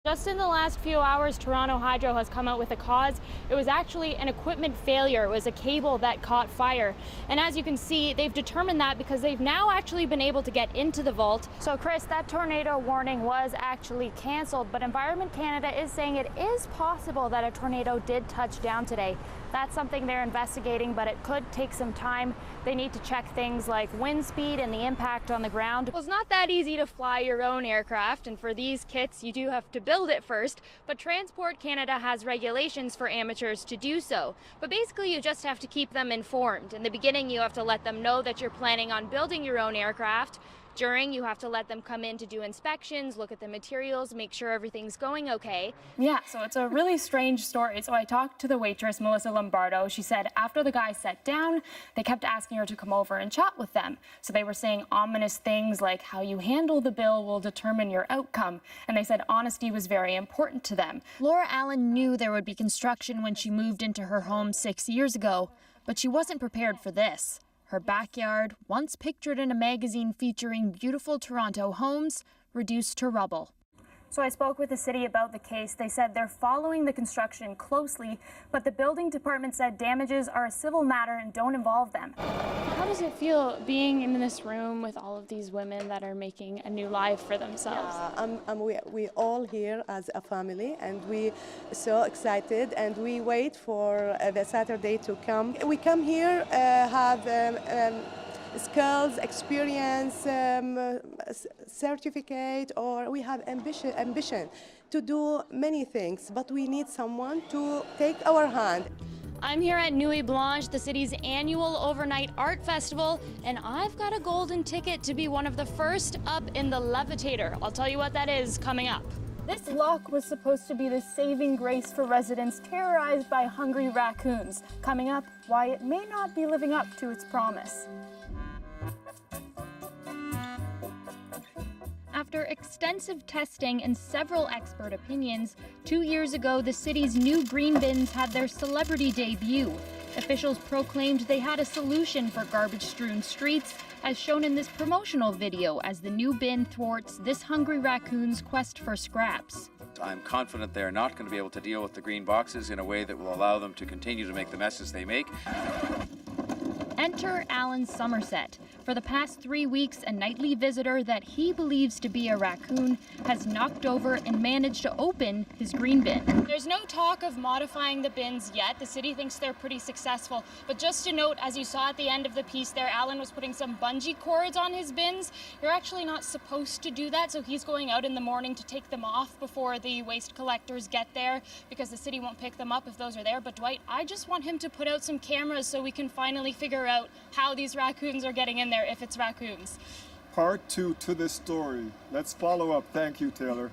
Just in the last few hours, Toronto Hydro has come out with a cause. It was actually an equipment failure. It was a cable that caught fire. And as you can see, they've determined that because they've now actually been able to get into the vault. So Chris, that tornado warning was actually canceled, but Environment Canada is saying it is possible that a tornado did touch down today. That's something they're investigating, but it could take some time. They need to check things like wind speed and the impact on the ground. Well, it's not that easy to fly your own aircraft, and for these kits, you do have to build it first, but Transport Canada has regulations for amateurs to do so. But basically, you just have to keep them informed. In the beginning, you have to let them know that you're planning on building your own aircraft. During, you have to let them come in to do inspections, look at the materials, make sure everything's going okay. Yeah, so it's a really strange story. So I talked to the waitress, Melissa Lombardo. She said after the guys sat down, they kept asking her to come over and chat with them. So they were saying ominous things like how you handle the bill will determine your outcome. And they said honesty was very important to them. Laura Allen knew there would be construction when she moved into her home 6 years ago, but she wasn't prepared for this. Her backyard, once pictured in a magazine featuring beautiful Toronto homes, reduced to rubble. So I spoke with the city about the case. They said they're following the construction closely, but the building department said damages are a civil matter and don't involve them. How does it feel being in this room with all of these women that are making a new life for themselves? We all here as a family, and we so excited, and we wait for the Saturday to come. We come here, have skills, experience, certificate, or we have ambition to do many things, but we need someone to take our hand. I'm here at Nuit Blanche, the city's annual overnight art festival, and I've got a golden ticket to be one of the first up in the levitator. I'll tell you what that is coming up. This lock was supposed to be the saving grace for residents terrorized by hungry raccoons. Coming up, why it may not be living up to its promise. After extensive testing and several expert opinions, 2 years ago, the city's new green bins had their celebrity debut. Officials proclaimed they had a solution for garbage-strewn streets, as shown in this promotional video, as the new bin thwarts this hungry raccoon's quest for scraps. I'm confident they're not going to be able to deal with the green boxes in a way that will allow them to continue to make the messes they make. Enter Alan Somerset. For the past 3 weeks, a nightly visitor that he believes to be a raccoon has knocked over and managed to open his green bin. There's no talk of modifying the bins yet. The city thinks they're pretty successful. But just to note, as you saw at the end of the piece there, Alan was putting some bungee cords on his bins. You're actually not supposed to do that, so he's going out in the morning to take them off before the waste collectors get there, because the city won't pick them up if those are there. But Dwight, I just want him to put out some cameras so we can finally figure out how these raccoons are getting in there, if it's raccoons. Part 2 to this story. Let's follow up. Thank you, Taylor.